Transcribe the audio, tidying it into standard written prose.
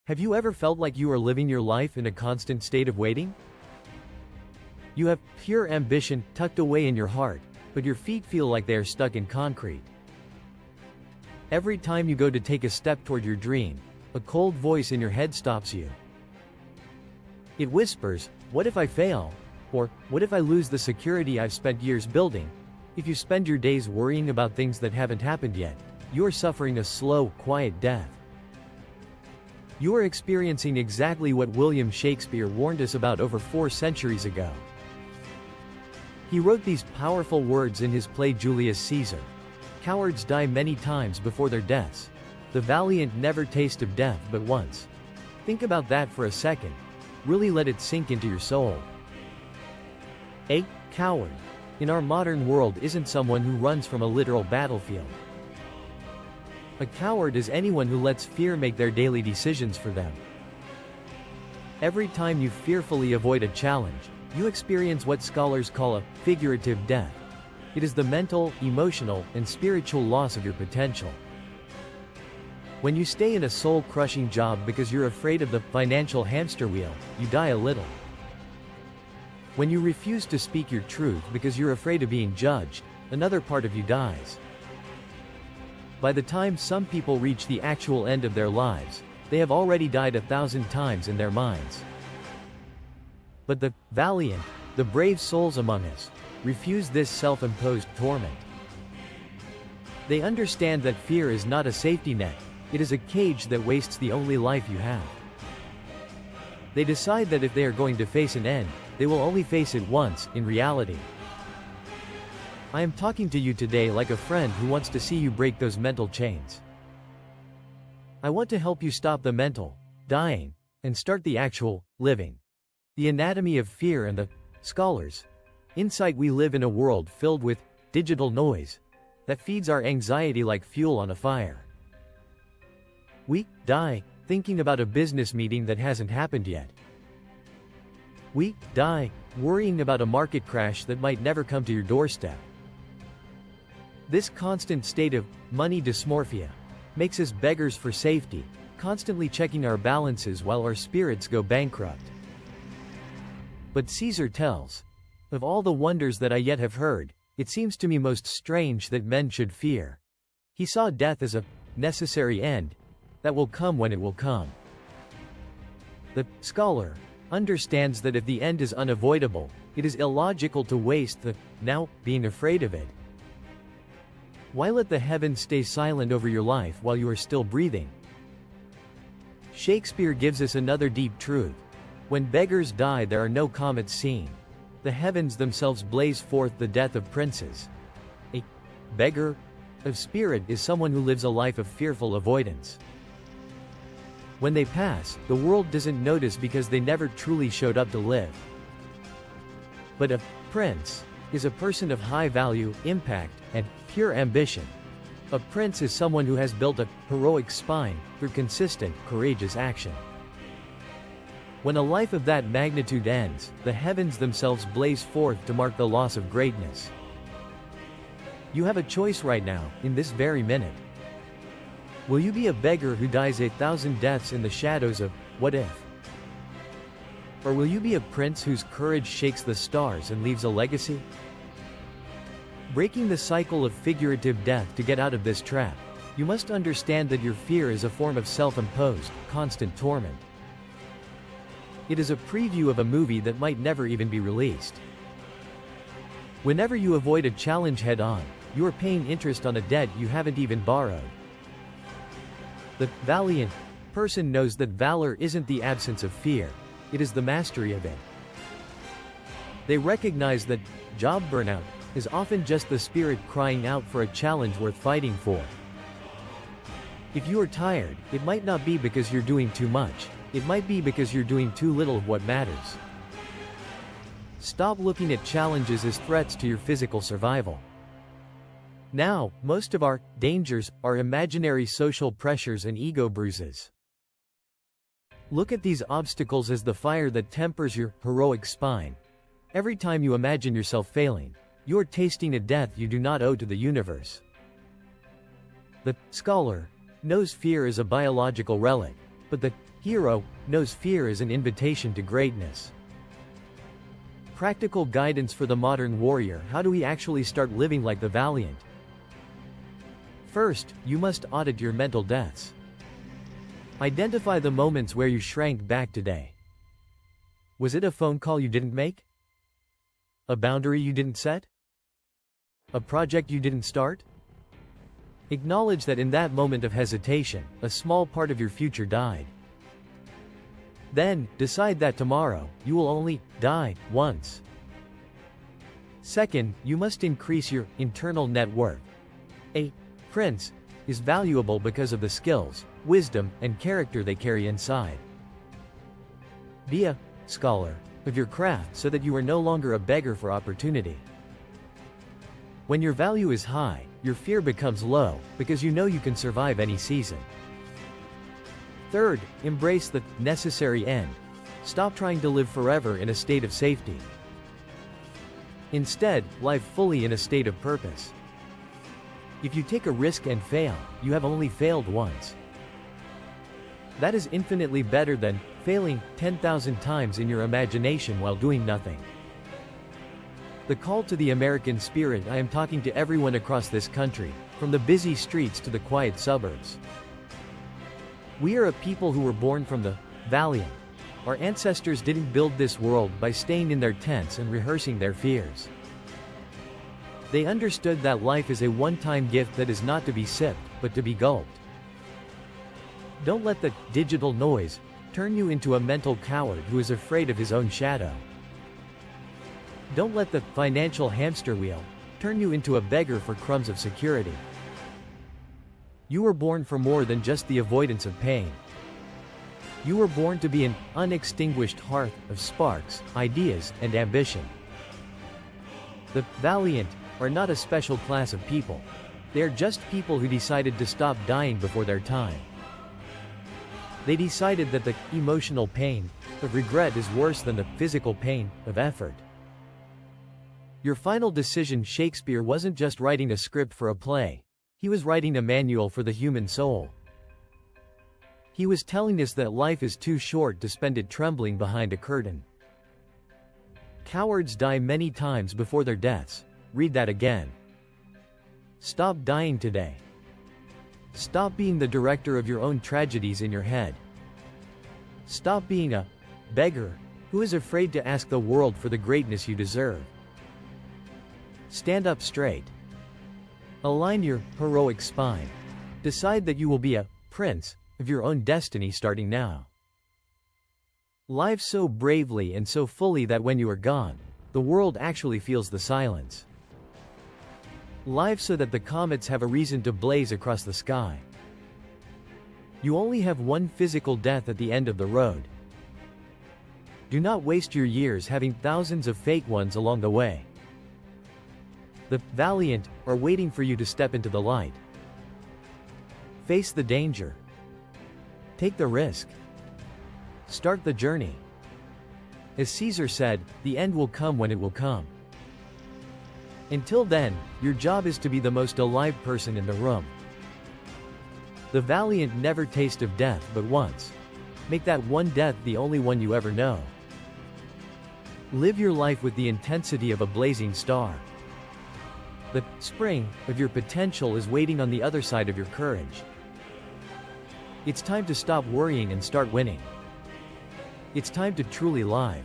Have you ever felt like you are living your life in a constant state of waiting? You have pure ambition tucked away in your heart, but your feet feel like they are stuck in concrete. Every time you go to take a step toward your dream, a cold voice in your head stops you. It whispers, "What if I fail?" Or, "What if I lose the security I've spent years building?" If you spend your days worrying about things that haven't happened yet, you are suffering a slow, quiet death. You are experiencing exactly what William Shakespeare warned us about over 4 centuries ago. He wrote these powerful words in his play Julius Caesar. "Cowards die many times before their deaths. The valiant never taste of death but once." Think about that for a second. Really let it sink into your soul. A coward, in our modern world, isn't someone who runs from a literal battlefield. A coward is anyone who lets fear make their daily decisions for them. Every time you fearfully avoid a challenge, you experience what scholars call a figurative death. It is the mental, emotional, and spiritual loss of your potential. When you stay in a soul-crushing job because you're afraid of the financial hamster wheel, you die a little. When you refuse to speak your truth because you're afraid of being judged, another part of you dies. By the time some people reach the actual end of their lives, they have already died 1,000 times in their minds. But the valiant, the brave souls among us, refuse this self-imposed torment. They understand that fear is not a safety net, it is a cage that wastes the only life you have. They decide that if they are going to face an end, they will only face it once, in reality. I am talking to you today like a friend who wants to see you break those mental chains. I want to help you stop the mental dying and start the actual living. The anatomy of fear and the scholars insight. We live in a world filled with digital noise that feeds our anxiety like fuel on a fire. We die thinking about a business meeting that hasn't happened yet. We die worrying about a market crash that might never come to your doorstep. This constant state of money dysmorphia makes us beggars for safety, constantly checking our balances while our spirits go bankrupt. But Caesar tells, "Of all the wonders that I yet have heard, it seems to me most strange that men should fear." He saw death as a necessary end that will come when it will come. The scholar understands that if the end is unavoidable, it is illogical to waste the now being afraid of it. Why let the heavens stay silent over your life while you are still breathing? Shakespeare gives us another deep truth. When beggars die, there are no comets seen. The heavens themselves blaze forth the death of princes. A beggar of spirit is someone who lives a life of fearful avoidance. When they pass, the world doesn't notice because they never truly showed up to live. But a prince is a person of high value, impact, and pure ambition. A prince is someone who has built a heroic spine through consistent, courageous action. When a life of that magnitude ends, the heavens themselves blaze forth to mark the loss of greatness. You have a choice right now, in this very minute. Will you be a beggar who dies 1,000 deaths in the shadows of what if? Or will you be a prince whose courage shakes the stars and leaves a legacy? Breaking the cycle of figurative death. To get out of this trap, you must understand that your fear is a form of self-imposed, constant torment. It is a preview of a movie that might never even be released. Whenever you avoid a challenge head-on, you are paying interest on a debt you haven't even borrowed. The valiant person knows that valor isn't the absence of fear, it is the mastery of it. They recognize that job burnout is often just the spirit crying out for a challenge worth fighting for. If you are tired, it might not be because you're doing too much, it might be because you're doing too little of what matters. Stop looking at challenges as threats to your physical survival. Now, most of our dangers are imaginary social pressures and ego bruises. Look at these obstacles as the fire that tempers your heroic spine. Every time you imagine yourself failing, you are tasting a death you do not owe to the universe. The scholar knows fear is a biological relic, but the hero knows fear is an invitation to greatness. Practical guidance for the modern warrior. How do we actually start living like the valiant? First, you must audit your mental deaths. Identify the moments where you shrank back today. Was it a phone call you didn't make? A boundary you didn't set? A project you didn't start? Acknowledge that in that moment of hesitation, a small part of your future died. Then, decide that tomorrow, you will only die once. Second, you must increase your internal net worth. A prince is valuable because of the skills, wisdom, and character they carry inside. Be a scholar of your craft so that you are no longer a beggar for opportunity. When your value is high, your fear becomes low, because you know you can survive any season. Third, embrace the necessary end. Stop trying to live forever in a state of safety. Instead, live fully in a state of purpose. If you take a risk and fail, you have only failed once. That is infinitely better than failing 10,000 times in your imagination while doing nothing. The call to the American spirit. I am talking to everyone across this country, from the busy streets to the quiet suburbs. We are a people who were born from the valiant. Our ancestors didn't build this world by staying in their tents and rehearsing their fears. They understood that life is a one-time gift that is not to be sipped, but to be gulped. Don't let the digital noise turn you into a mental coward who is afraid of his own shadow. Don't let the financial hamster wheel turn you into a beggar for crumbs of security. You were born for more than just the avoidance of pain. You were born to be an unextinguished hearth of sparks, ideas, and ambition. The valiant are not a special class of people. They are just people who decided to stop dying before their time. They decided that the emotional pain of regret is worse than the physical pain of effort. Your final decision. Shakespeare wasn't just writing a script for a play. He was writing a manual for the human soul. He was telling us that life is too short to spend it trembling behind a curtain. Cowards die many times before their deaths. Read that again. Stop dying today. Stop being the director of your own tragedies in your head. Stop being a beggar who is afraid to ask the world for the greatness you deserve. Stand up straight. Align your heroic spine. Decide that you will be a prince of your own destiny starting now. Live so bravely and so fully that when you are gone, the world actually feels the silence. Live so that the comets have a reason to blaze across the sky. You only have one physical death at the end of the road. Do not waste your years having thousands of fake ones along the way. The valiant are waiting for you to step into the light. Face the danger. Take the risk. Start the journey. As Caesar said, the end will come when it will come. Until then, your job is to be the most alive person in the room. The valiant never taste of death but once. Make that one death the only one you ever know. Live your life with the intensity of a blazing star. The spring of your potential is waiting on the other side of your courage. It's time to stop worrying and start winning. It's time to truly live.